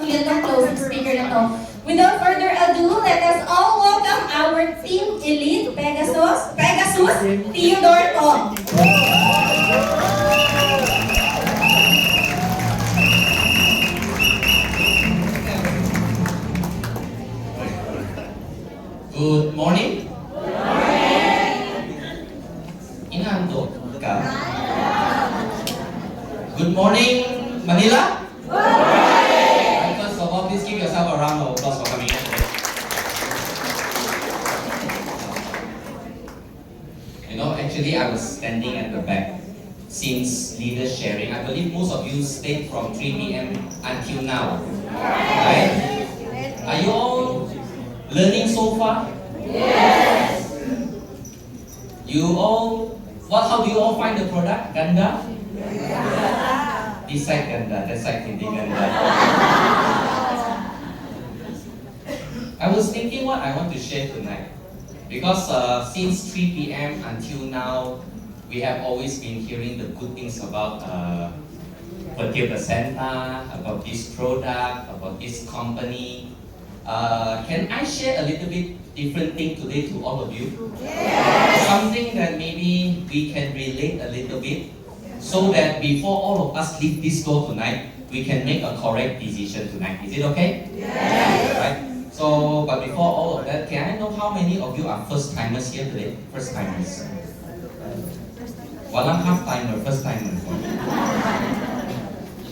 Yung closing speaker na to. Without further ado, let us all welcome our team elite, Pegasus, Theodore, Thong. Good morning. Inantok ka? Good morning, Manila. And first of all, please give yourself a round of applause for coming here today. Actually, I was standing at the back since leaders sharing. I believe most of you stayed from 3 p.m. until now, right? Are you all learning so far? Yes. How do you all find the product? Ganda? This side ganda, that side hindi ganda. I was thinking what I want to share tonight. Because since 3 p.m. until now, we have always been hearing the good things about Pegasus Placenta, about this product, about this company. Can I share a little bit different thing today to all of you? Yes. Something that maybe we can relate a little bit, so that before all of us leave this door tonight, we can make a correct decision tonight. Is it okay? Yes. Right? So, but before all of that, can I know how many of you are first timers here today? First timers. Walang half timer, first timers.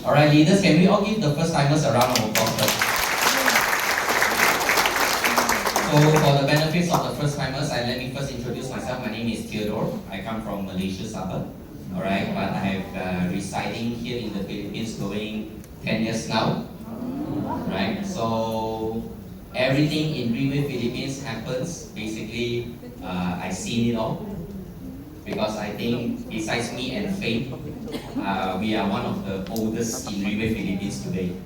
Alright, leaders, can we all give the first timers a round of applause first? So, for the benefits of the first timers, let me first introduce myself. My name is Theodore. I come from Malaysia, Sabah. Alright, but I have residing here in the Philippines going 10 years now. Right, so everything in Riway Philippines happens. Basically, I've seen it all. Because I think besides me and Faith, we are one of the oldest in Riway Philippines today.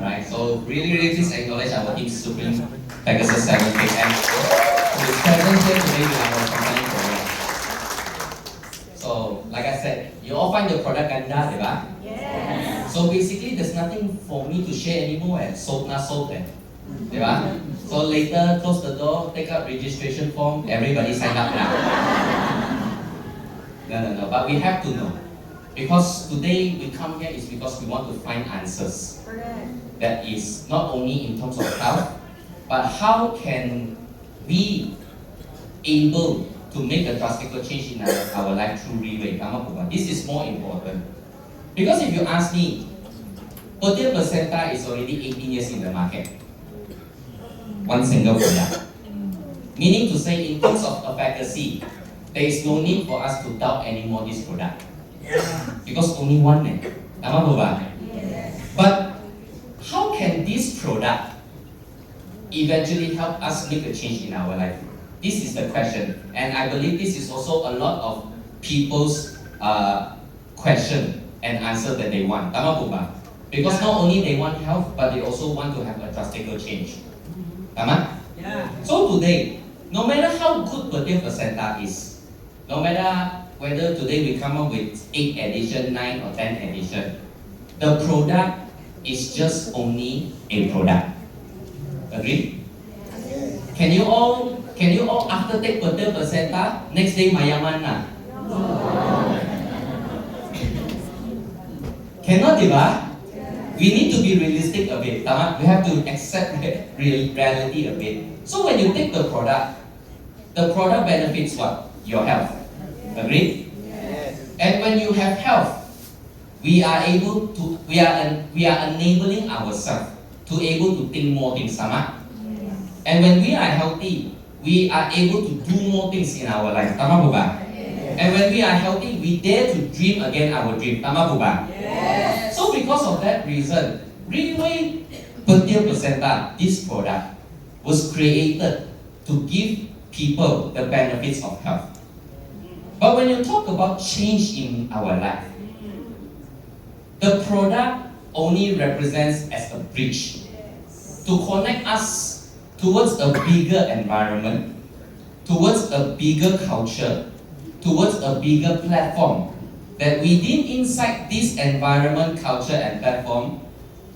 Right, so really please acknowledge our team Supreme Pegasus 7 KM who is present here today with our company program. So, like I said, you all find the product ganda, diba? Yes. So basically, there's nothing for me to share anymore. Sold na sold, diba? So later, close the door, take up registration form, everybody sign up now. No. But we have to know. Because today we come here is because we want to find answers. Correct. That is not only in terms of health, but how can we able to make a drastic change in our life through Riway. This is more important. Because if you ask me, Pegasus Placenta is already 18 years in the market. One single product. Meaning to say, in terms of efficacy, there is no need for us to doubt anymore this product. Because only one man. Yes. But how can this product eventually help us make a change in our life? This is the question. And I believe this is also a lot of people's question and answer that they want. Because not only they want health, but they also want to have a drastic change. Tama? Yeah. So today, no matter how good Pegasus Placenta is, no matter whether today we come up with 8 edition, 9 or 10 edition, the product is just only a product. Agree? Can you all after take Pegasus Placenta, next day mayaman na? Cannot, diba? We need to be realistic a bit. Tama? We have to accept reality a bit. So when you take the product benefits what? Your health. Agree? Yes. And when you have health, we are enabling ourselves to able to think more things, sama? And when we are healthy, we are able to do more things in our life, tama po ba? And when we are healthy, we dare to dream again our dream, tama po ba? Yes. So because of that reason, Riway Pegasus Placenta, this product, was created to give people the benefits of health. But when you talk about change in our life, the product only represents as a bridge to connect us towards a bigger environment, towards a bigger culture, towards a bigger platform. That within inside this environment, culture and platform,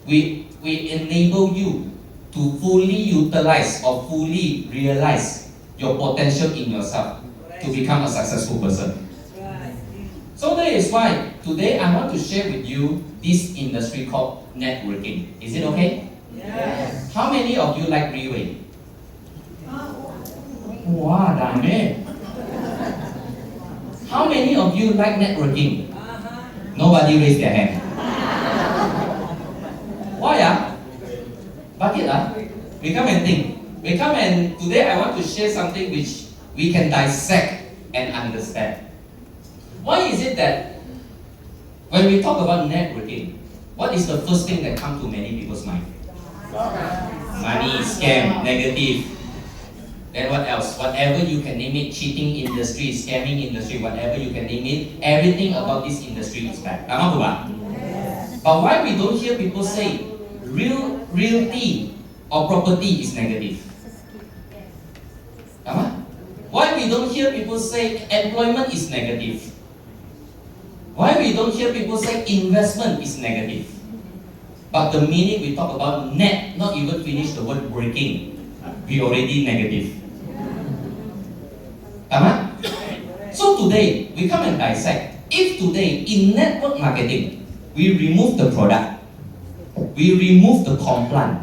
we we enable you to fully utilize or fully realize your potential in yourself to become a successful person. So that is why today I want to share with you this industry called networking. Is it okay? Yes. How many of you like Riway? Wow, dami. How many of you like networking? Nobody raised their hand. Why Bakit We come and think. We come and today I want to share something which we can dissect and understand. Why is it that when we talk about networking, what is the first thing that comes to many people's mind? Money, scam, negative. Then what else? Whatever you can name it, cheating industry, scamming industry, whatever you can name it, everything about this industry is bad. Tama po ba? But why we don't hear people say realty or property is negative? Tama? Why we don't hear people say employment is negative? Why we don't hear people say investment is negative? But the minute we talk about net, not even finish the word working, we already negative. Tama? So today, we come and dissect. If today, in network marketing, we remove the product, we remove the complaint,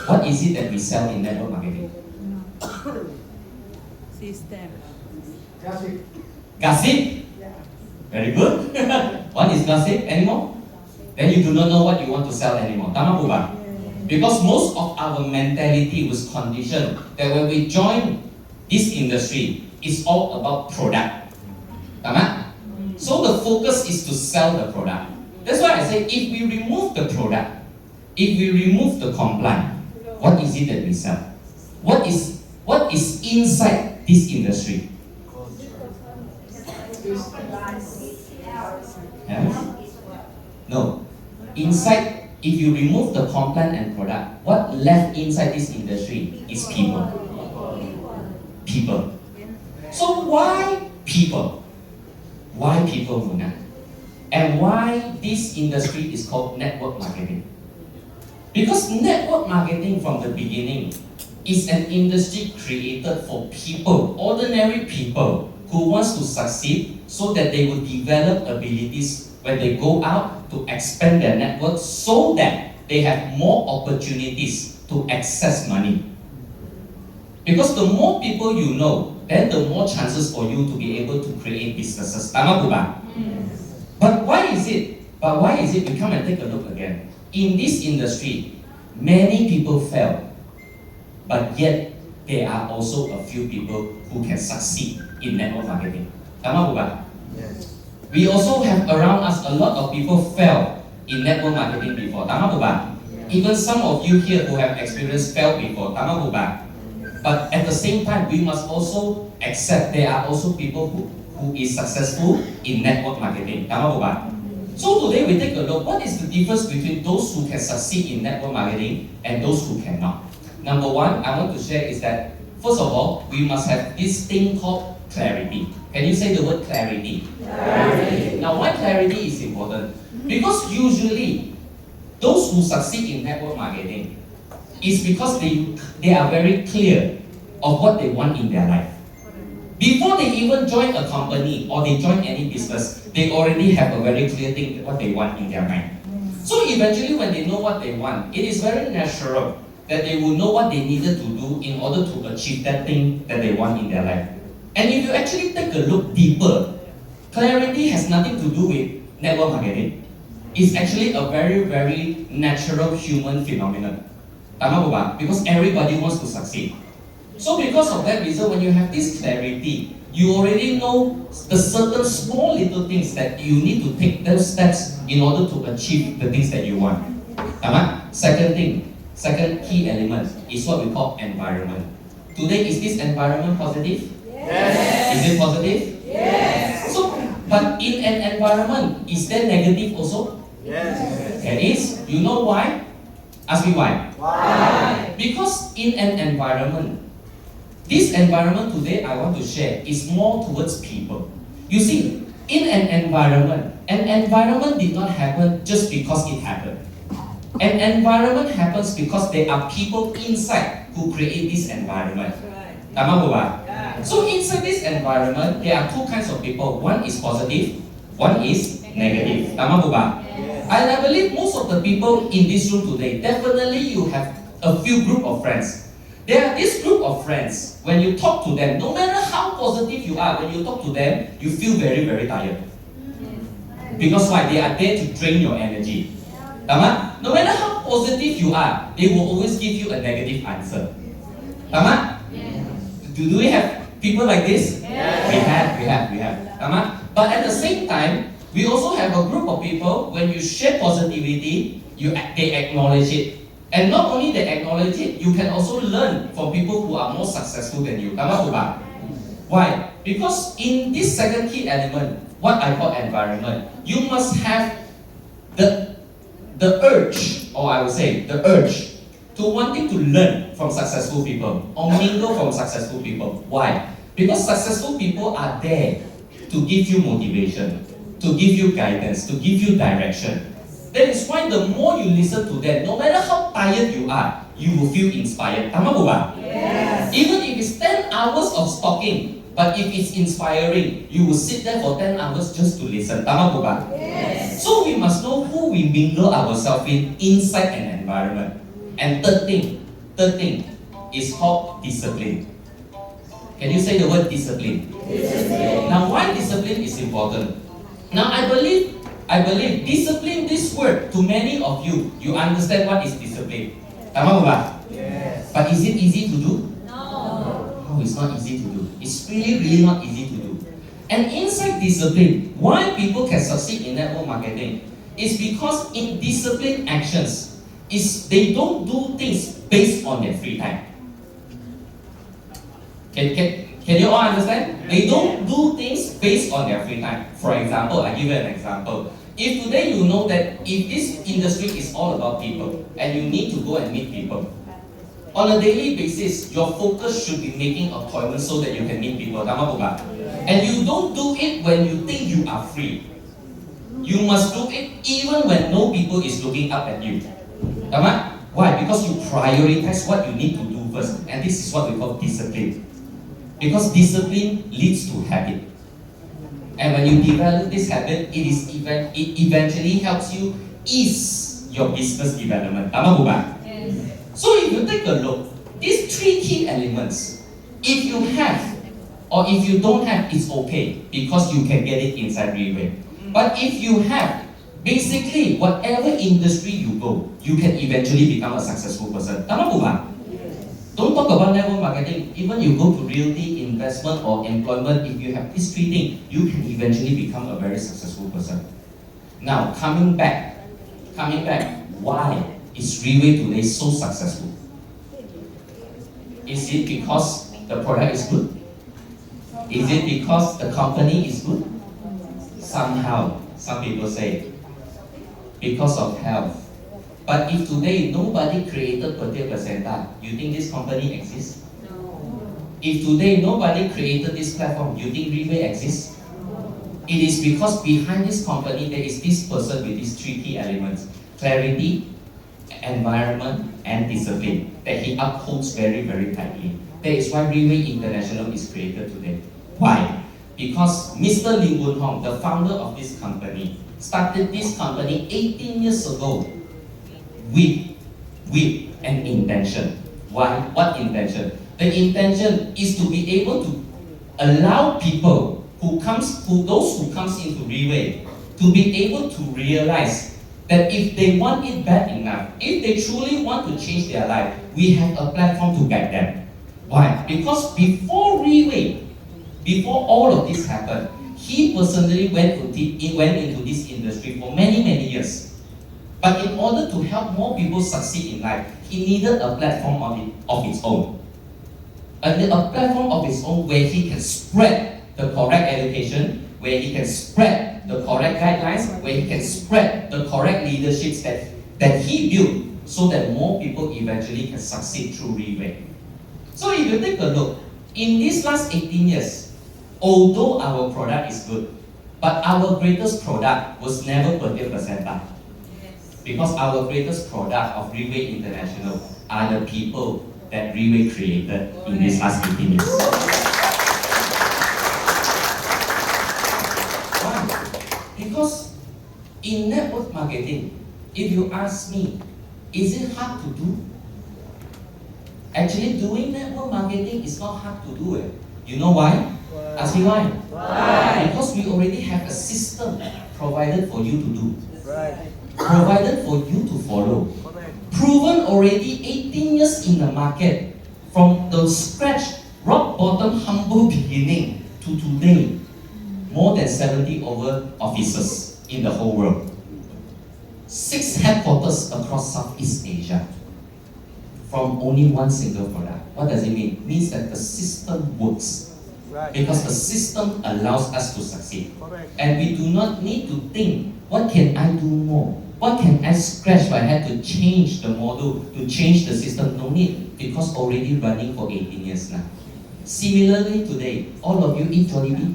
what is it that we sell in network marketing? System. Gossip? Very good. What is gossip anymore? Then you do not know what you want to sell anymore. Tama po ba? Because most of our mentality was conditioned that when we join this industry, it's all about product. Tama? So the focus is to sell the product. That's why I say if we remove the product, if we remove the complaint, what is it that we sell? What is inside this industry? Yeah? No. Inside, if you remove the complaint and product, what left inside this industry is people. People. So why people? Why people, Muna? And why this industry is called network marketing? Because network marketing from the beginning is an industry created for people, ordinary people who wants to succeed so that they will develop abilities when they go out to expand their network so that they have more opportunities to access money. Because the more people you know, then the more chances for you to be able to create businesses. Tama po ba? But why is it? We come and take a look again. In this industry, many people fail, but yet there are also a few people who can succeed in network marketing. Tama po ba? Yes. We also have around us a lot of people fail in network marketing before. Tama po ba? Even some of you here who have experienced fail before. Tama po ba? But at the same time, we must also accept there are also people who is successful in network marketing. Tama po ba? So today we take a look, what is the difference between those who can succeed in network marketing and those who cannot? Number one, I want to share is that, first of all, we must have this thing called clarity. Can you say the word clarity? Clarity. Now why clarity is important? Because usually, those who succeed in network marketing is because they are very clear of what they want in their life. Before they even join a company or they join any business, they already have a very clear thing what they want in their mind. So eventually when they know what they want, it is very natural that they will know what they needed to do in order to achieve that thing that they want in their life. And if you actually take a look deeper, clarity has nothing to do with network marketing. It's actually a very, very natural human phenomenon. Tama po ba? Because everybody wants to succeed. So because of that reason, when you have this clarity, you already know the certain small little things that you need to take those steps in order to achieve the things that you want. Tama? Second key element is what we call environment. Today, is this environment positive? Yes. Is it positive? Yes. So, but in an environment, is there negative also? Yes. There is. You know why? Ask me why. Why? Because in an environment, this environment today I want to share is more towards people. You see, in an environment did not happen just because it happened. An environment happens because there are people inside who create this environment. Tama po ba? So inside this environment, there are two kinds of people. One is positive, one is negative. Tama po ba? And I believe most of the people in this room today, definitely you have a few group of friends. There are this group of friends, when you talk to them, no matter how positive you are, when you talk to them, you feel very, very tired. Because why? They are there to drain your energy. Tama? No matter how positive you are, they will always give you a negative answer. Tama? Do we have people like this? Yes. We have. Tama? But at the same time, we also have a group of people, when you share positivity, they acknowledge it. And not only they acknowledge it, you can also learn from people who are more successful than you. Tama po ba? Why? Because in this second key element, what I call environment, you must have the urge, or I would say the urge, to wanting to learn from successful people or mingle from successful people. Why? Because successful people are there to give you motivation, to give you guidance, to give you direction. That is why the more you listen to them, no matter how tired you are, you will feel inspired. Tama po ba? Yes. Even if it's 10 hours of talking, but if it's inspiring, you will sit there for 10 hours just to listen. Tama po ba? Yes. So we must know who we mingle ourselves in inside an environment. And third thing is called discipline. Can you say the word discipline? Discipline. Now, why discipline is important? Now, I believe discipline, this word, to many of you, you understand what is discipline. Tama ba? Yes. But is it easy to do? No. Oh, it's not easy to do. It's really not easy to do. And inside discipline, why people can succeed in network marketing is because in discipline actions, they don't do things based on their free time. Can you all understand? They don't do things based on their free time. For example, I give you an example. If today you know that if this industry is all about people and you need to go and meet people, on a daily basis, your focus should be making appointments so that you can meet people. Tama po ba? And you don't do it when you think you are free. You must do it even when no people is looking up at you. Tama? Why? Because you prioritize what you need to do first. And this is what we call discipline. Because discipline leads to habit. And when you develop this habit, it eventually helps you ease your business development. Tama po ba? Yes. So if you take a look, these three key elements, if you have or if you don't have, it's okay because you can get it inside Relay. But if you have, basically whatever industry you go, you can eventually become a successful person. Tama po ba? Don't talk about network marketing. Even you go to realty, investment or employment, if you have these three things, you can eventually become a very successful person. Now, coming back, why is Relay today so successful? Is it because the product is good? Is it because the company is good? Somehow, some people say, because of health. But if today nobody created Petia Placenta, you think this company exists? No. If today nobody created this platform, you think Relay exists? It is because behind this company there is this person with these three key elements: clarity, environment, and discipline that he upholds very, very tightly. That is why Relay International is created today. Why? Because Mr. Lim Boon Hong, the founder of this company, started this company 18 years ago with an intention. Why? What intention? The intention is to be able to allow people those who comes into Relay to be able to realize that if they want it bad enough, if they truly want to change their life, we have a platform to guide them. Why? Because before Relay, before all of this happened, he personally went into this industry for many, many years. But in order to help more people succeed in life, he needed a platform of its own. A platform of its own where he can spread the correct education, where he can spread the correct guidelines, where he can spread the correct leaderships that he built so that more people eventually can succeed through Relay. So if you take a look, in these last 18 years, although our product is good, but our greatest product was never Petia Placenta. Because our greatest product of Riway International are the people that Riway created in these last 18 years. Why? Because in network marketing, if you ask me, is it hard to do? Actually, doing network marketing is not hard to do. You know why? Ask me why? Why? Because we already have a system provided for you to do. Right. Provided for you to follow. Correct. Proven already 18 years in the market. From the scratch, rock bottom, humble beginning to today. More than 70 over offices in the whole world. 6 headquarters across Southeast Asia. From only one single product. What does it mean? It means that the system works. Right. Because the system allows us to succeed. Correct. And we do not need to think, what can I do more? What can I scratch if I had to change the model, to change the system? No need, because already running for 18 years now. Similarly today, all of you eat Jollibee?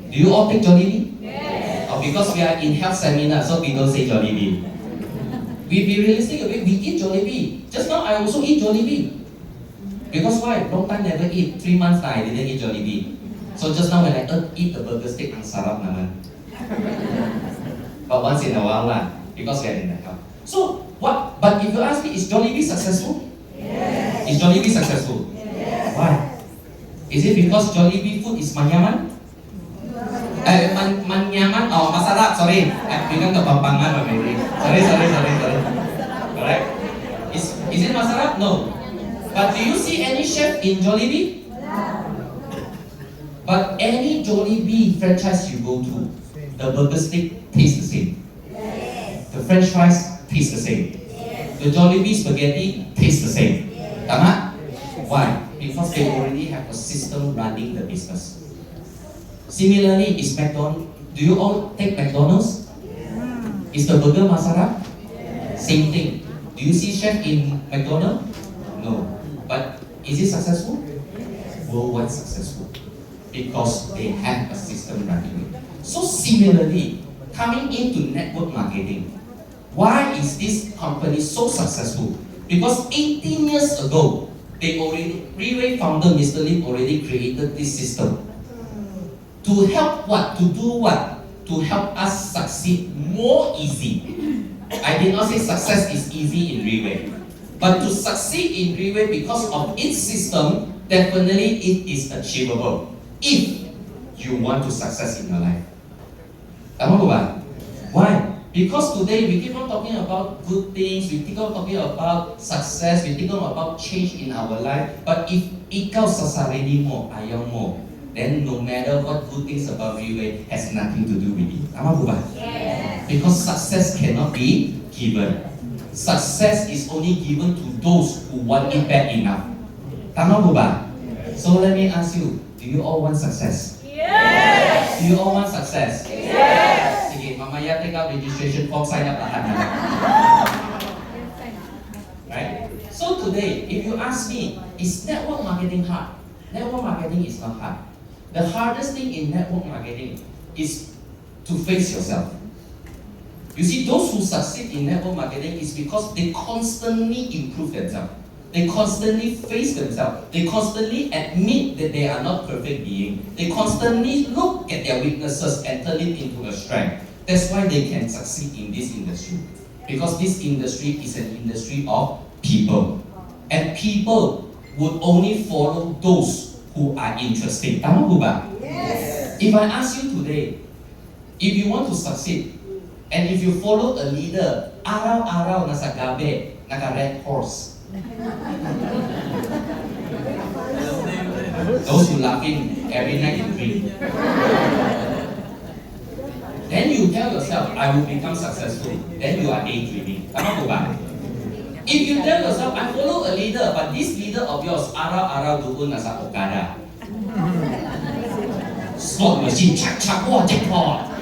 Do you all take Jollibee? Yes. Or because we are in health seminar, so we don't say Jollibee. We be realistic a bit, we eat Jollibee. Just now I also eat Jollibee. Because why? Long time never eat. 3 months now I didn't eat Jollibee. So just now when I eat the burger steak, ang sarap naman. But once in a while lah, because we are in the health. So what? But if you ask me, is Jollibee successful? Yes. Is Jollibee successful? Yes. Why? Is it because Jollibee food is manyaman? Manyaman? Oh, masarap. Sorry, I become kepampangan already. Sorry. Correct? Is it masarap? No. But do you see any chef in Jollibee? But any Jollibee franchise you go to, the burger steak tastes the same. Yes. The French fries taste the same. Yes. The Jollibee spaghetti tastes the same. Yes. Tama? Why? Because they already have a system running the business. Similarly, is McDonald's. Do you all take McDonald's? Is the burger masarap? Same thing. Do you see chef in McDonald's? No. But is it successful? Worldwide successful. Because they have a system running it. So similarly, coming into network marketing, why is this company so successful? Because 18 years ago, Riway founder Mr. Lim already created this system. To help what? To do what? To help us succeed more easy. I did not say success is easy in Riway. But to succeed in Riway because of its system, definitely it is achievable. If you want to success in your life. Tama ba? Why? Because today we keep on talking about good things, we keep on talking about success, we keep on about change in our life. But if ikaw sa sarili mo, ayaw mo, then no matter what good things about Riway has nothing to do with it. Tama ba? Yes. Because success cannot be given. Success is only given to those who want it bad enough. Tama ba? So let me ask you, do you all want success? Yes. Do you all want success? Yes. Sige, mamaya take out registration form, sign up lahat na. Right? So today, if you ask me, is network marketing hard? Network marketing is not hard. The hardest thing in network marketing is to face yourself. You see, those who succeed in network marketing is because they constantly improve themselves. They constantly face themselves. They constantly admit that they are not perfect beings. They constantly look at their weaknesses and turn it into a strength. That's why they can succeed in this industry. Because this industry is an industry of people. And people would only follow those who are interested. Tama po ba? Yes. If I ask you today, if you want to succeed, and if you follow a leader, araw-araw nasa gabi, naka-red horse. Those who laughing every night in dream. Then you tell yourself, I will become successful. Then you are daydreaming. Tama po ba? If you tell yourself, I follow a leader, but this leader of yours, araw-araw doon nasa Okada. Slot machine, chak-chak, wow, jackpot.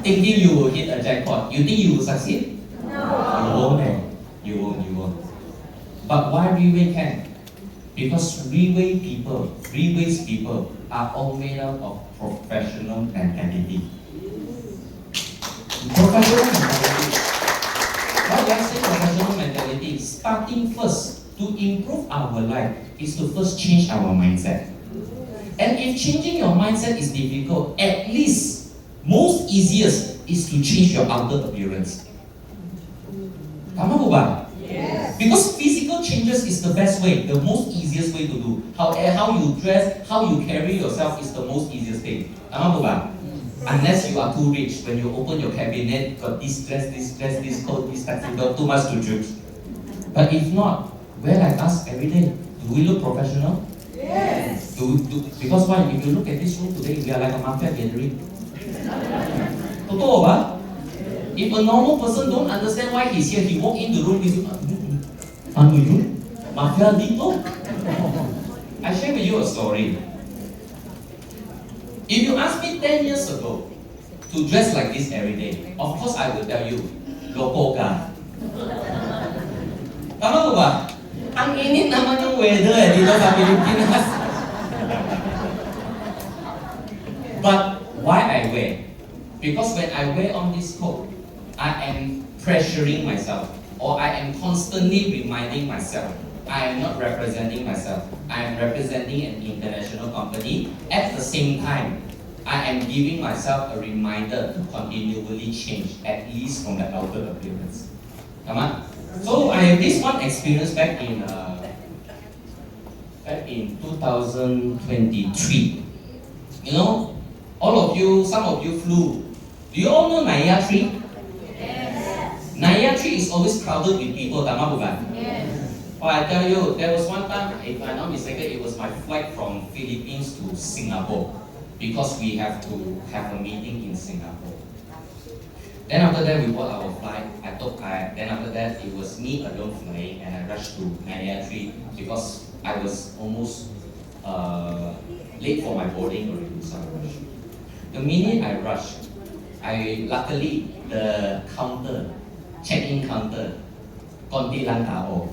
Thinking you will hit a jackpot. You think you will succeed? No. You won't. But why Riway can? Because Riway's people are all made out of professional mentality. Professional mentality. Why do I say professional mentality? Starting first to improve our life is to first change our mindset. And if changing your mindset is difficult, at least most easiest is to change your outer appearance. Tama po ba? Yes. Because physical changes is the best way, the most easiest way to do. How you dress, how you carry yourself is the most easiest thing. Tama po ba? Unless you are too rich, when you open your cabinet, got this dress, this coat, this tuxedo, too much to choose. But if not, wear like us every day. Do we look professional? Yes. Because why? If you look at this room today, we are like a mafia gathering. Totoo ba? If a normal person don't understand why he's here, he walk in the room, he's ano yun? Mafia dito? I share with you a story. If you ask me 10 years ago to dress like this every day, of course I will tell you, loko ka. Tama ko ba? Ang init naman ng weather dito sa Pilipinas. But why I wear? Because when I wear on this coat, I am pressuring myself, or I am constantly reminding myself, I am not representing myself. I am representing an international company. At the same time, I am giving myself a reminder to continually change, at least from the outer appearance. Come on. So I have this one experience back in 2023. You know, all of you, some of you flew. Do you all know Naya Tree? Yes. Naya Tree is always crowded with people. Tama po ba? Yes. Oh, I tell you, there was one time, if I'm not mistaken, it was my flight from Philippines to Singapore because we have to have a meeting in Singapore. Then after that, we bought our flight. Then after that, it was me alone flying, and I rushed to Naya Tree because I was almost late for my boarding already, so I rushed. The minute I rushed, luckily the check-in counter, konti lang tao.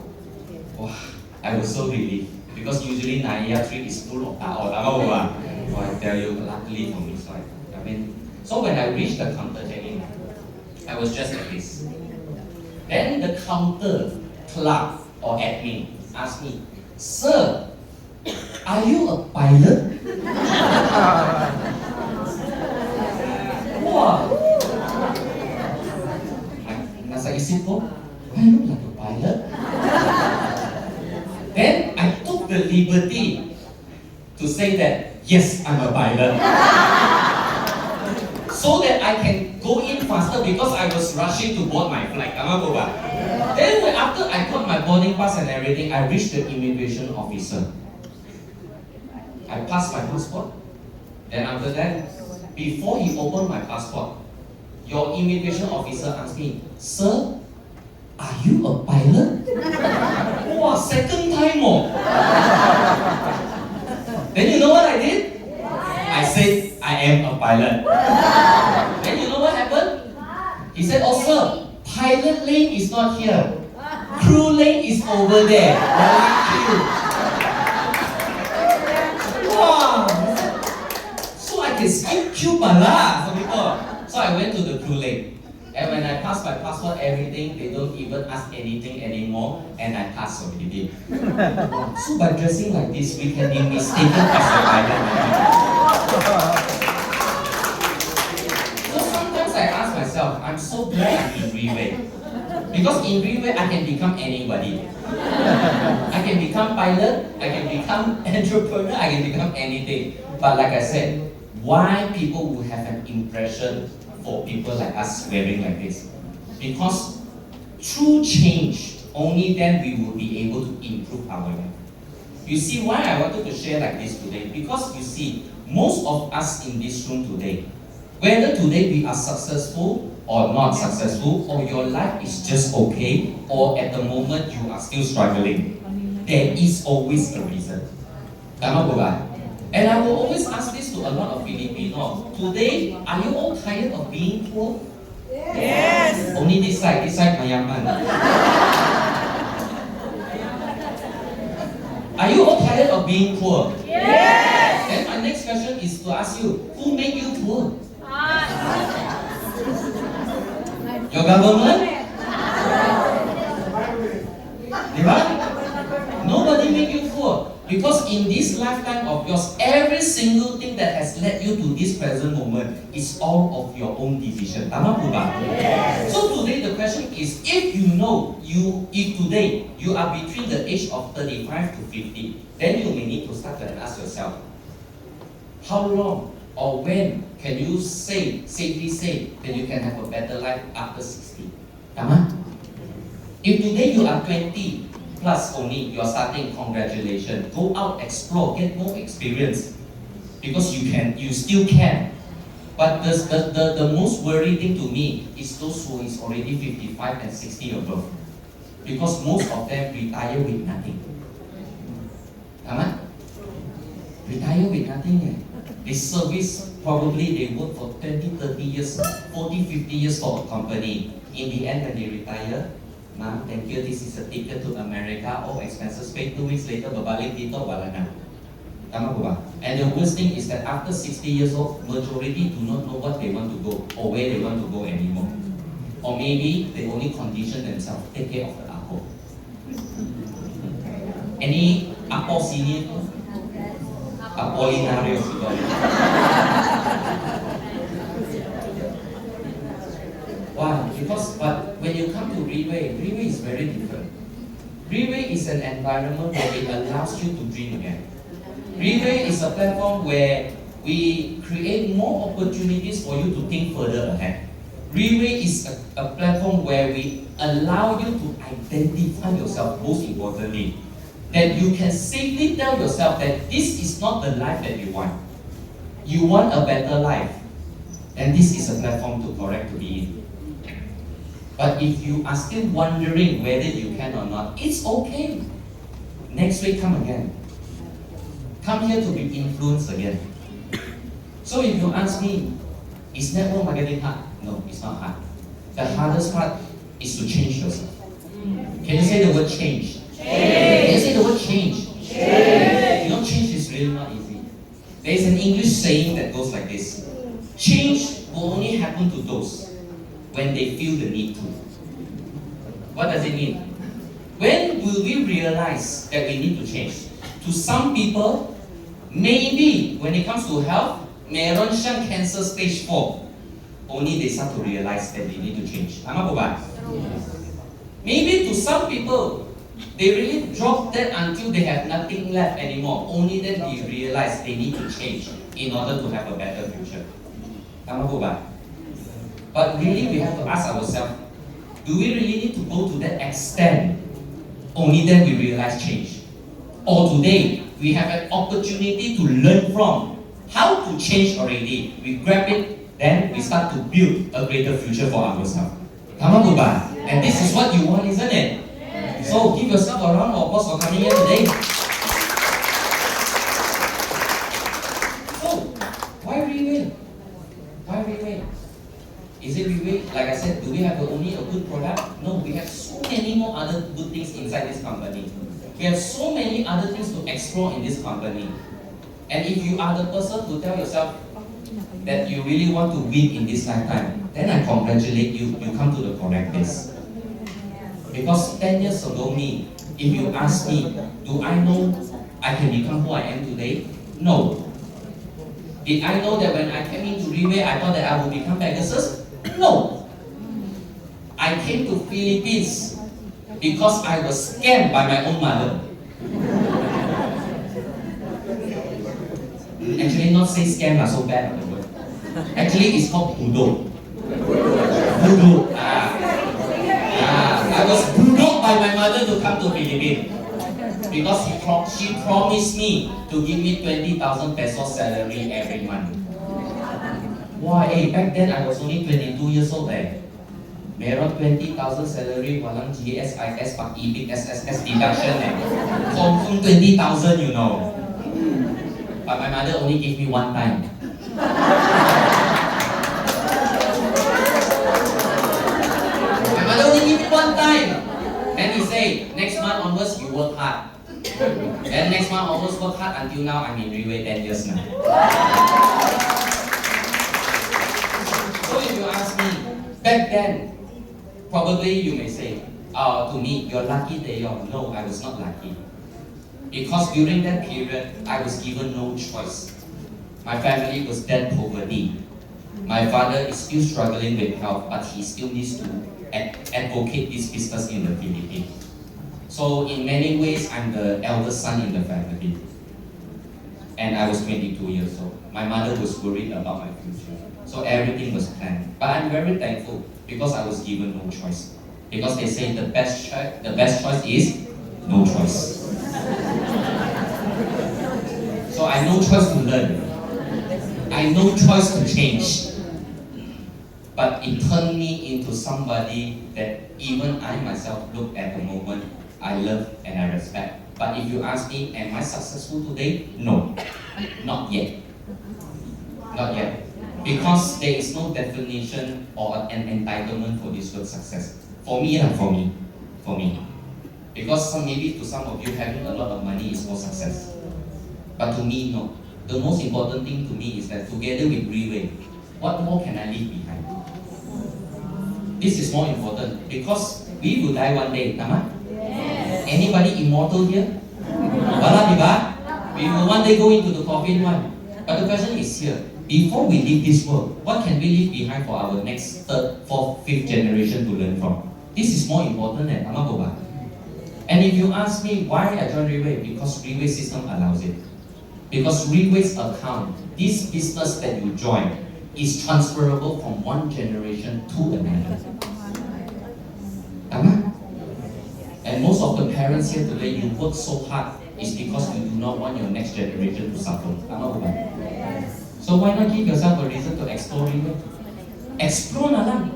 Wow, I was so relieved because usually Naya Tree is full of tao. Tama po ba? So I tell you, luckily for me, so when I reached the counter check-in, I was just like this. Then the counter clerk or admin asked me, "Sir, are you a pilot?" Wow! Nasa isip ko, I look like a pilot. Then I took the liberty to say that, yes, I'm a pilot. So that I can go in faster because I was rushing to board my flight. Tama po ba? Then after I got my boarding pass and everything, I reached the immigration officer. I passed my passport. Then after that, before he opened my passport, your immigration officer asked me, "Sir, are you a pilot?" Wow, second time more. Then you know what I did? I said, "I am a pilot." Then you know what happened? He said, "Oh sir, pilot lane is not here. Crew lane is over there. Wow! So I can skip queue pala. So I went to the crew lane. And when I passed my passport, everything, they don't even ask anything anymore, and I passed already. So by dressing like this, we can be mistaken as a pilot. So sometimes I ask myself, I'm so glad I'm in Relay. Because in Relay, I can become anybody. I can become pilot, I can become entrepreneur, I can become anything. But like I said, why people will have an impression for people like us wearing like this? Because through change, only then we will be able to improve our life. You see why I wanted to share like this today? Because you see, most of us in this room today, whether today we are successful or not successful, or your life is just okay, or at the moment you are still struggling, there is always a reason. Tama po ba? And I will always ask this to a lot of Filipinos. Today, are you all tired of being poor? Yes. Only this side mayaman. Are you all tired of being poor? Yes. Then my next question is to ask you, who made you poor? government? Right? Nobody make you poor. Because in this lifetime of yours, every single thing that has led you to this present moment is all of your own decision. Tama po ba? Yes. So today the question is, if you know, if today you are between the age of 35 to 50, then you may need to start to ask yourself, how long or when can you safely say that you can have a better life after 60? Tama? If today you are 20, plus only you're starting, congratulations. Go out, explore, get more experience. Because you still can. But the most worrying thing to me is those who is already 55 and 60 above. Because most of them retire with nothing. Tama? Retire with nothing. They service, probably they work for 20, 30 years, 40, 50 years for a company. In the end, when they retire, ma'am, thank you, this is a ticket to America, all expenses paid, 2 weeks later, babalik dito, wala na. Tama po ba? And the worst thing is that after 60 years old, majority do not know what they want to go or where they want to go anymore. Or maybe they only condition themselves, take care of the apo. Any apo senior? Apolinarios ito. Why? Because, but when you come to Relay is very different. Relay is an environment where it allows you to dream again. Relay is a platform where we create more opportunities for you to think further ahead. Relay is a platform where we allow you to identify yourself, most importantly. That you can safely tell yourself that this is not the life that you want. You want a better life. And this is a platform to correct to be in. But if you are still wondering whether you can or not, it's okay. Next week, come again. Come here to be influenced again. So if you ask me, is network marketing hard? No, it's not hard. The hardest part is to change yourself. Can you say the word change? Can you say the word change? You know, change is really not easy. There is an English saying that goes like this. Change will only happen to those when they feel the need to. What does it mean? When will we realize that we need to change? To some people, maybe when it comes to health, meron siyang cancer stage 4. Only they start to realize that they need to change. Tama po ba? Maybe to some people, they really drop that until they have nothing left anymore. Only then they realize they need to change in order to have a better future. Tama po ba? But really, we have to ask ourselves, do we really need to go to that extent? Only then we realize change. Or today, we have an opportunity to learn from how to change already. We grab it, then we start to build a greater future for ourselves. Tama po ba? And this is what you want, isn't it? So give yourself a round of applause for coming here today. So, why Relay? Why Relay? Is it Relay? Like I said, do we have only a good product? No, we have so many more other good things inside this company. We have so many other things to explore in this company. And if you are the person who tell yourself that you really want to win in this lifetime, then I congratulate you, you come to the correct place. Because 10 years ago me, if you ask me, do I know I can become who I am today? No. Did I know that when I came into Relay, I thought that I would become Pegasus? No. I came to Philippines because I was scammed by my own mother. Actually, not say scam so bad. Actually, it's called budo. Budo. I was budok by my mother to come to Philippines because she promised me to give me 20,000 pesos salary every month. Why? Back then I was only 22 years old. Meron 20,000 salary, walang GSIS, pag-ibig, SSS deduction. Confirm 20,000, you know. But my mother only gave me one time. My mother only gave me one time. Then he say, next month onwards, you work hard. Then next month onwards, work hard until now, I'm in Relay 10 years now. So if you ask me, back then, Probably you may say, to me, you're lucky, Theodore. No, I was not lucky. Because during that period, I was given no choice. My family was dead poverty. My father is still struggling with health, but he still needs to advocate this business in the Philippines. So in many ways, I'm the eldest son in the family. And I was 22 years old. My mother was worried about my future. So everything was planned. But I'm very thankful because I was given no choice. Because they say the best choice is no choice. So I no choice to learn. I no choice to change. But it turned me into somebody that even I myself look at the moment, I love and I respect. But if you ask me, am I successful today? No, not yet. Not yet. Because there is no definition or an entitlement for this word success. For me. Because maybe to some of you, having a lot of money is more success. But to me, no. The most important thing to me is that together with Riwei, what more can I leave behind? This is more important because we will die one day, Nama? Anybody immortal here? Wala, diba? We will one day go into the coffin one. But the question is here, before we leave this world, what can we leave behind for our next third, fourth, fifth generation to learn from? This is more important than Ama Boba. And if you ask me why I joined Riwei, because Riwei system allows it. Because Riwei's account, this business that you join, is transferable from one generation to another. Tama? And most of the parents here today, you work so hard is because you do not want your next generation to suffer. Tama ba? So why not give yourself a reason to explore Riwei? Explore na lang.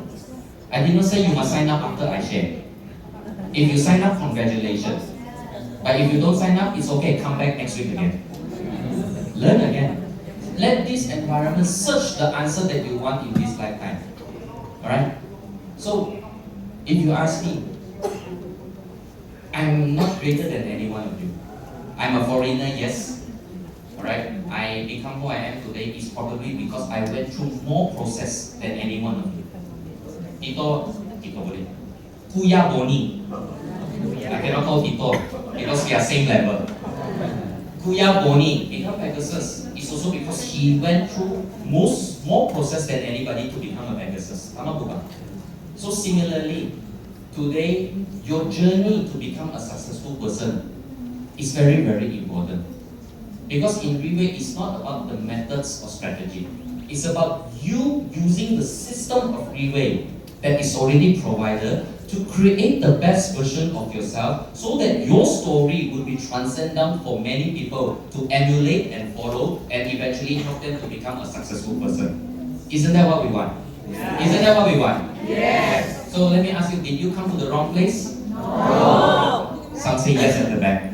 I did not say you must sign up after I share. If you sign up, congratulations. But if you don't sign up, it's okay, come back next week again. Learn again. Let this environment search the answer that you want in this lifetime. Alright? So, if you ask me, I'm not greater than any one of you. I'm a foreigner, yes. Alright? I become who I am today is probably because I went through more process than any one of you. Ito boleh. Kuya Boni. I cannot call Tito because we are same level. Kuya Boni become Pegasus is also because he went through more process than anybody to become a Pegasus. So similarly, today your journey to become a successful person is very, very important. Because in Riwei, it's not about the methods or strategy. It's about you using the system of Riwei that is already provided to create the best version of yourself so that your story will be transcendent for many people to emulate and follow and eventually help them to become a successful person. Isn't that what we want? Yeah. Isn't that what we want? Yes. So let me ask you, did you come to the wrong place? No. Some say yes at the back.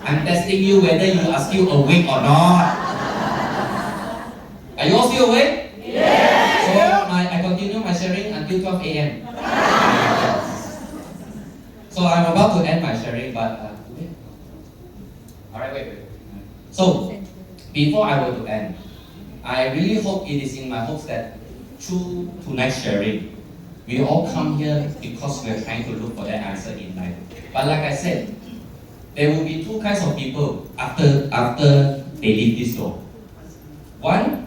I'm testing you whether you are still awake or not. Are you all still awake? Yes. So I continue my sharing until 12 a.m. So I'm about to end my sharing, but alright, wait. So before I were to end, I really hope it is in my hopes that through tonight's sharing, we all come here because we are trying to look for that answer in life. But like I said, there will be two kinds of people after they leave this door. One,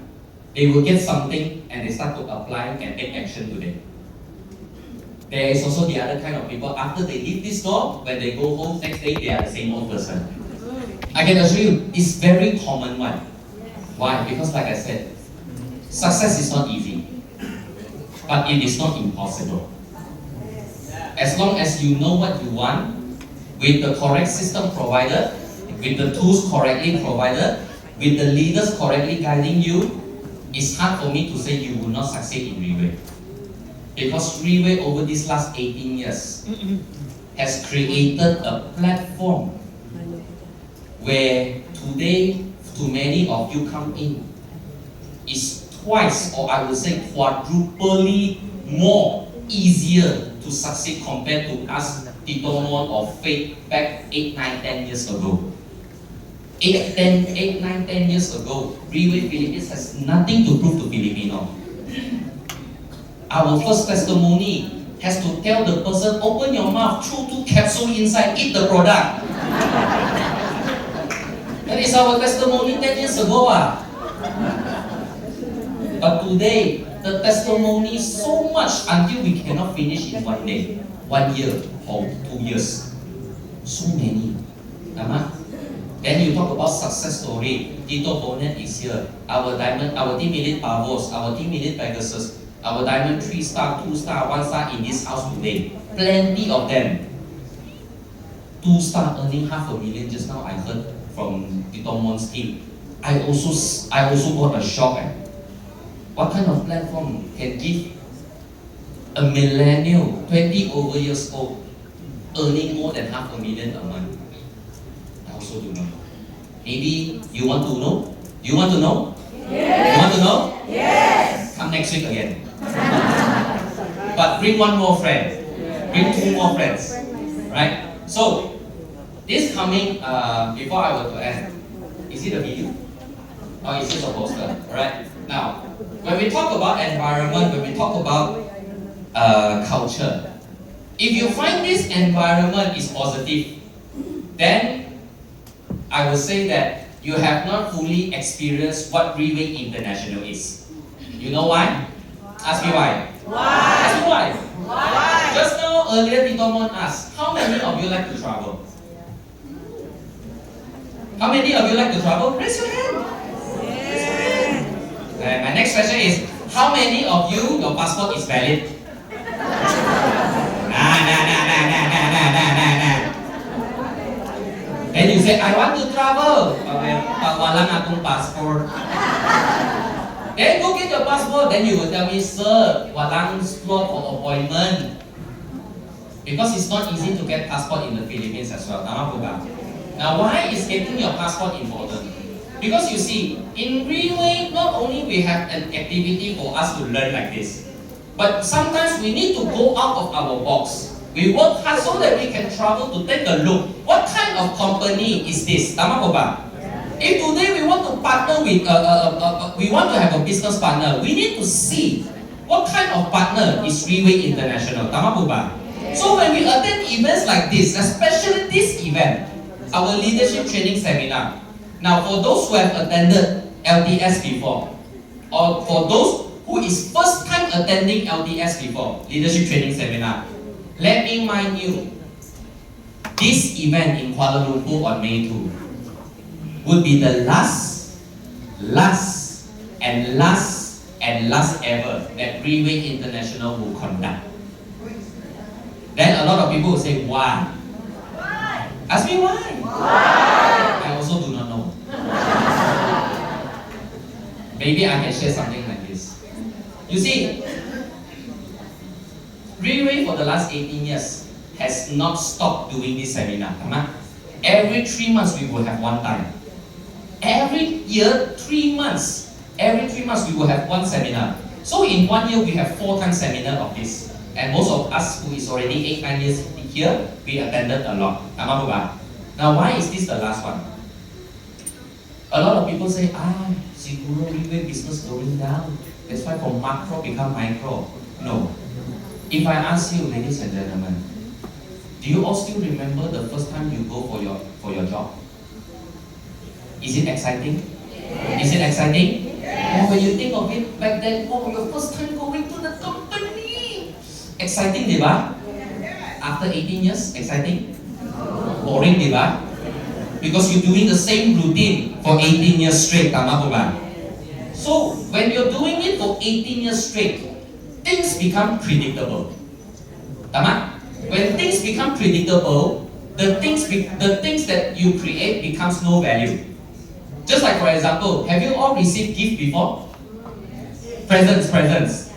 they will get something and they start to apply and take action today. There is also the other kind of people, after they leave this door, when they go home, next day they are the same old person. I can assure you, it's very common one. Why? Because like I said, success is not easy, but it is not impossible. As long as you know what you want, with the correct system provided, with the tools correctly provided, with the leaders correctly guiding you, it's hard for me to say you will not succeed in Riwei. Because Riwei over these last 18 years has created a platform where today, to many of you come in, is twice or I would say quadruply more easier to succeed compared to us Theodore or Faith back 8, 9, 10 years ago. 8, 9, 10 years ago, Riwei Philippines has nothing to prove to Filipino. Our first testimony has to tell the person, open your mouth, throw 2 capsules inside, eat the product. That is our testimony 10 years ago. But today, the testimony is so much until we cannot finish in 1 day, 1 year, or 2 years. So many. Then you talk about success story. Tito Bonet is here. Our diamond, our team elite Pavos, our team elite Pegasus, our diamond 3-star, 2-star, 1-star in this house today. Plenty of them. 2-star earning $500,000 just now I heard from Tito Mon's team. I also got a shock. What kind of platform can give a millennial, 20 over years old, earning more than $500,000 a month? I also do not know. Maybe you want to know? You want to know? Yes. You want to know? Yes. Come next week again. But bring 1 more friend. Bring 2 more friends. Right? So, this coming, before I were to end, is it a video? Or is it a poster? Alright? Now, when we talk about environment, when we talk about culture, if you find this environment is positive, then I will say that you have not fully experienced what Freeway International is. You know why? Ask me why. Why? Ask me why. Why? Just now, earlier, Tito Mon asked, how many of you like to travel? How many of you like to travel? Raise your hand. Yes. And my next question is, how many of you, your passport is valid? Then you say, I want to travel. But walang akong passport. Then go get your passport. Then you will tell me, sir, walang slot for appointment. Because it's not easy to get passport in the Philippines as well. Tama po ba? Now, why is getting your passport important? Because you see, in Freeway, not only we have an activity for us to learn like this, but sometimes we need to go out of our box. We work hard so that we can travel to take a look. What kind of company is this? Tama po ba? If today we want to partner with, we want to have a business partner, we need to see what kind of partner is Freeway International. Tama po ba? So when we attend events like this, especially this event, our leadership training seminar. Now, for those who have attended LTS before, or for those who is first time attending LTS before, leadership training seminar, let me remind you, this event in Kuala Lumpur on May 2 would be the last ever that Freeway International will conduct. Then a lot of people will say, why? Ask me why. I also do not know. Maybe I can share something like this. You see, Freeway for the last 18 years has not stopped doing this seminar. Every 3 months we will have one time. Every year, 3 months. Every 3 months we will have one seminar. So in 1 year we have 4 times seminar of this. And most of us who is already 8-9 years here, we attended a lot. Now why is this the last one? A lot of people say, siguro Freeway business going down. That's why from macro become micro. No. If I ask you, ladies and gentlemen, do you all still remember the first time you go for your job? Is it exciting? Yes. Is it exciting? Yes. When you think of it back then, your first time going to the company. Exciting, diba? Yes. After 18 years, exciting? Boring, diba? Because you're doing the same routine for 18 years straight, tama po ba? So, when you're doing it for 18 years straight, things become predictable. Tama? When things become predictable, the things that you create becomes no value. Just like for example, have you all received gift before? Presents.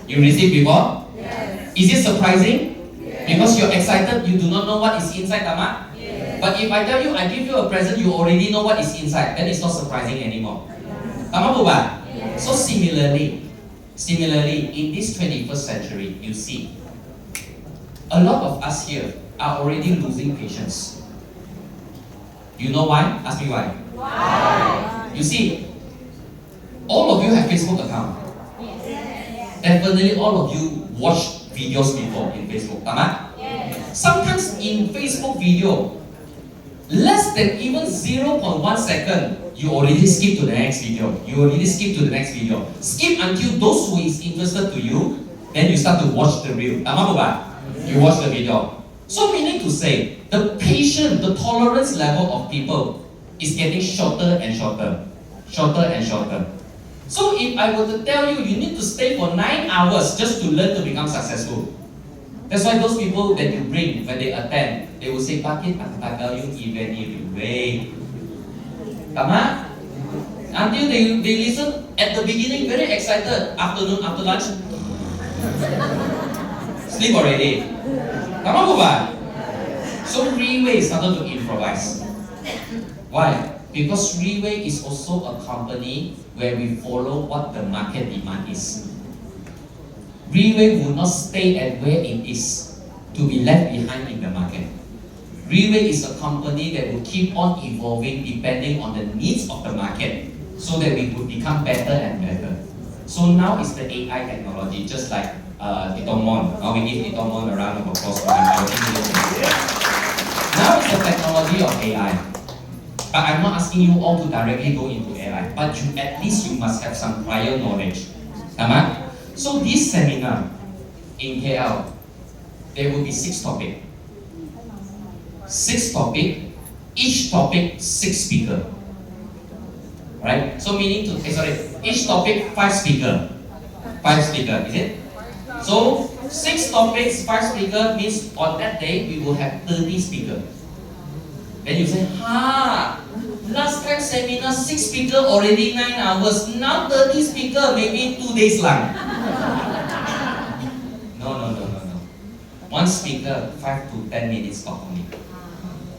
You received before? Yes. Is it surprising? Yes. Because you're excited, you do not know what is inside, tama? Yes. But if I tell you, I give you a present, you already know what is inside, then it's not surprising anymore. Tama po ba? Yes. So similarly, in this 21st century, you see, a lot of us here are already losing patience. You know why? Ask me why. Why? You see, all of you have Facebook account. Yes. Definitely all of you watch videos before in Facebook. Tama? Sometimes in Facebook video, less than even 0.1 second, you already skip to the next video. Skip until those who is interested to you, then you start to watch the reel. Tama po ba? You watch the video. So meaning to say, the patience, the tolerance level of people is getting shorter and shorter. So if I were to tell you, you need to stay for 9 hours just to learn to become successful. That's why those people that you bring, when they attend, they will say, bakit ang tagal yung event anyway? Tama? Until they listen at the beginning, very excited. Afternoon, after lunch, sleep already. Tama po ba? So Freeway started to improvise. Why? Because Freeway is also a company where we follow what the market demand is. Freeway will not stay at where it is to be left behind in the market. Freeway is a company that will keep on evolving depending on the needs of the market so that we would become better and better. So now it's the AI technology, just like Itomon. Now we give Itomon a round of applause for him. Now it's the technology of AI. But I'm not asking you all to directly go into AI, but at least you must have some prior knowledge. Tama? So this seminar in KL, there will be 6 topics. 6 topics, each topic 6 speakers. Right? So meaning to, each topic 5 speakers. 5 speakers, is it? So 6 topics, 5 speakers means on that day we will have 30 speakers. Then you say, last time seminar 6 speakers already 9 hours, now 30 speakers maybe 2 days lang. No. 1 speaker, 5 to 10 minutes talk only.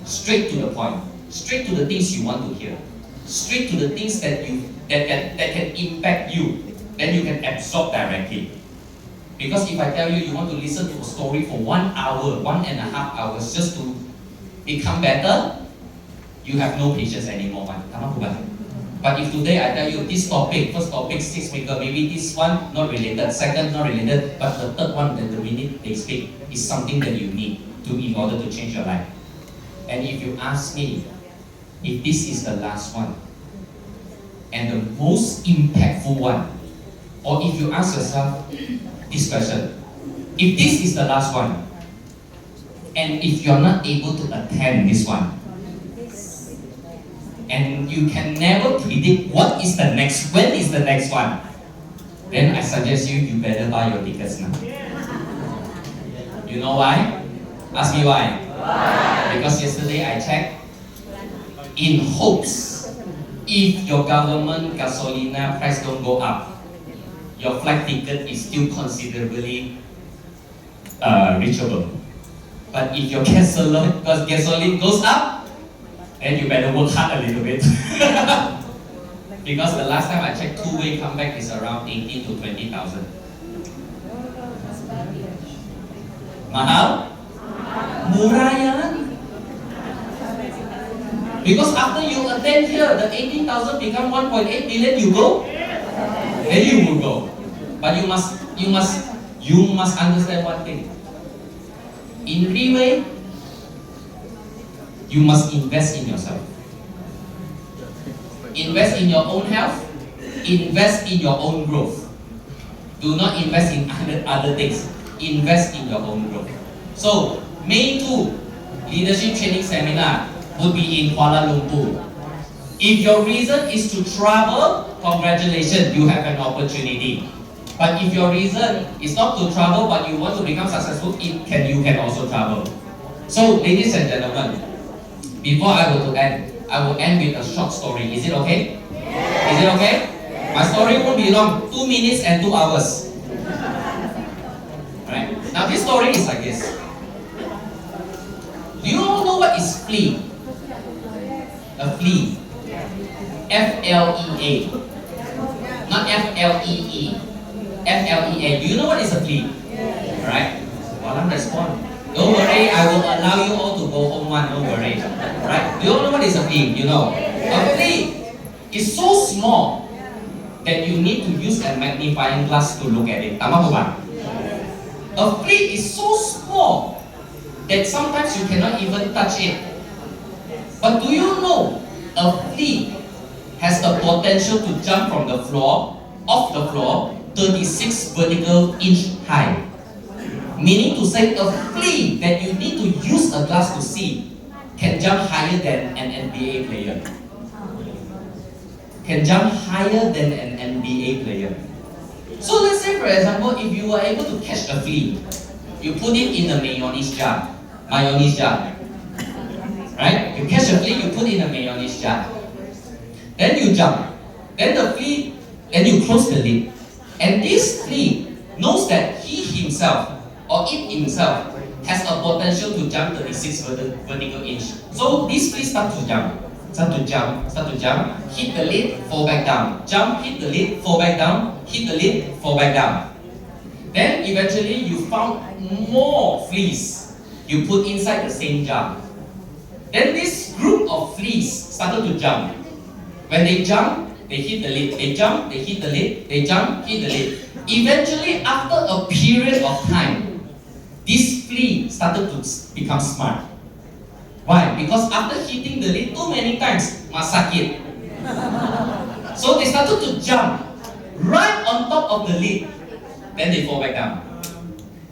Straight to the point, straight to the things you want to hear, straight to the things that can impact you, then you can absorb directly. Because if I tell you you want to listen to a story for 1 hour, 1.5 hours just to become better, you have no patience anymore. But if today I tell you this topic, first topic 6 speakers, maybe this one not related, second not related, but the third one that the minute they speak is something that you need in order to change your life. And if you ask me, if this is the last one and the most impactful one, or if you ask yourself this question, if this is the last one, and if you're not able to attend this one, and you can never predict when is the next one, then I suggest you better buy your tickets now. You know why? Ask me why. Because yesterday I checked, in hopes, if your government gasolina price don't go up, your flight ticket is still considerably reachable. But if your gasoline goes up, then you better work hard a little bit. Because the last time I checked, two-way comeback is around 18 to 20,000. Mahal? Murah yan. Because after you attend here, the 18,000 become 1.8 billion, you go? Then you will go. But you must understand one thing. In Freeway, you must invest in yourself. Invest in your own health. Invest in your own growth. Do not invest in other things. Invest in your own growth. So, May 2, Leadership Training Seminar would be in Kuala Lumpur. If your reason is to travel, congratulations, you have an opportunity. But if your reason is not to travel but you want to become successful, you can also travel. So, ladies and gentlemen, before I will end with a short story. Is it okay? Is it okay? My story won't be long, 2 minutes and 2 hours. Right? Now this story is like this. Do you all know what is flea? A flea. F-L-E-A. Not F-L-E-E. F-L-E-A. Do you know what is a flea? Alright? Well, I'm responding. Don't worry, I will allow you all to go home one, don't worry. Right? Do you all know what is a flea? You know. A flea is so small that you need to use a magnifying glass to look at it. Tama po ba? A flea is so small that sometimes you cannot even touch it. But do you know a flea has the potential to jump from the floor, off the floor, 36 vertical inch high? Meaning to say a flea that you need to use a glass to see can jump higher than an NBA player. Can jump higher than an NBA player. So let's say for example, if you were able to catch a flea, you put it in a mayonnaise jar. Right? You catch a flea, you put it in a mayonnaise jar. Then you jump. Then the flea, then you close the lid. And this flea knows that he himself or it himself has a potential to jump 36 vertical inch. So this flea starts to jump. Hit the lid, fall back down. Jump, hit the lid, fall back down. Hit the lid, fall back down. Then eventually you found more fleas you put inside the same jar. Then this group of fleas started to jump. When they jump, they hit the lid. They jump, they hit the lid. They jump, hit the lid. Eventually, after a period of time, this flea started to become smart. Why? Because after hitting the lid too many times, masakit. So they started to jump right on top of the lid. Then they fall back down.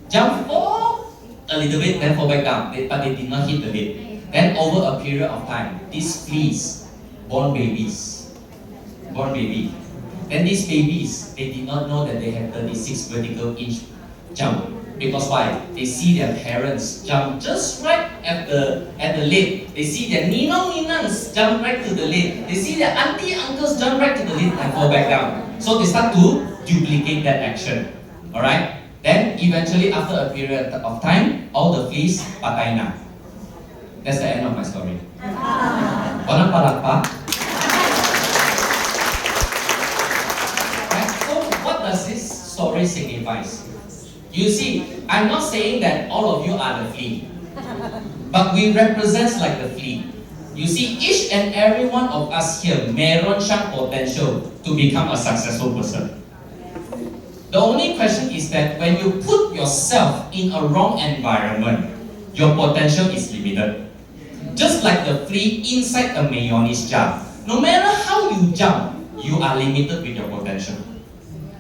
Jump for a little bit, then fall back down. But they did not hit the lid. Then over a period of time, these fleas born babies. Then these babies, they did not know that they had 36 vertical inch jump. Because why? They see their parents jump just right at the lid. They see their ninongs jump right to the lid. They see their auntie uncles jump right to the lid and fall back down. So they start to duplicate that action. Alright? Then eventually after a period of time, all the fleas patay na. That's the end of my story. Walang palakpak. Right? So what does this story signify? You see, I'm not saying that all of you are the flea, but we represent like the flea. You see, each and every one of us here meron siyang potential to become a successful person. The only question is that when you put yourself in a wrong environment, your potential is limited. Just like the flea inside a mayonnaise jar. No matter how you jump, you are limited with your potential.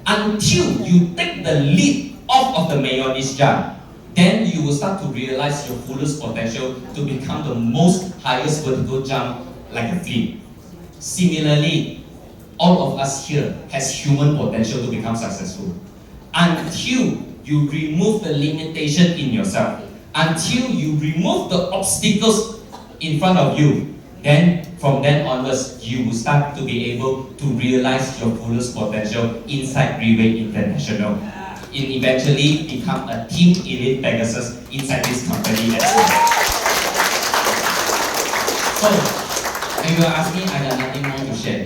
Until you take the lid off of the mayonnaise jar, then you will start to realize your fullest potential to become the most highest vertical jump like a flea. Similarly, all of us here has human potential to become successful. Until you remove the limitation in yourself, until you remove the obstacles in front of you, then from then onwards, you will start to be able to realize your fullest potential inside Relay International. And eventually become a team elite Pegasus inside this company as well. So, if you ask me, I got nothing more to share.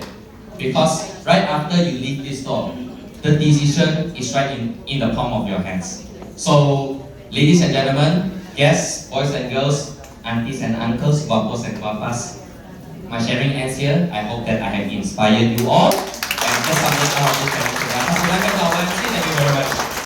Because right after you leave this door, the decision is right in the palm of your hands. So, ladies and gentlemen, guests, boys and girls, aunties and uncles, guapos and guapas, my sharing ends here. I hope that I have inspired you all. And just something out of this. Thank you very much.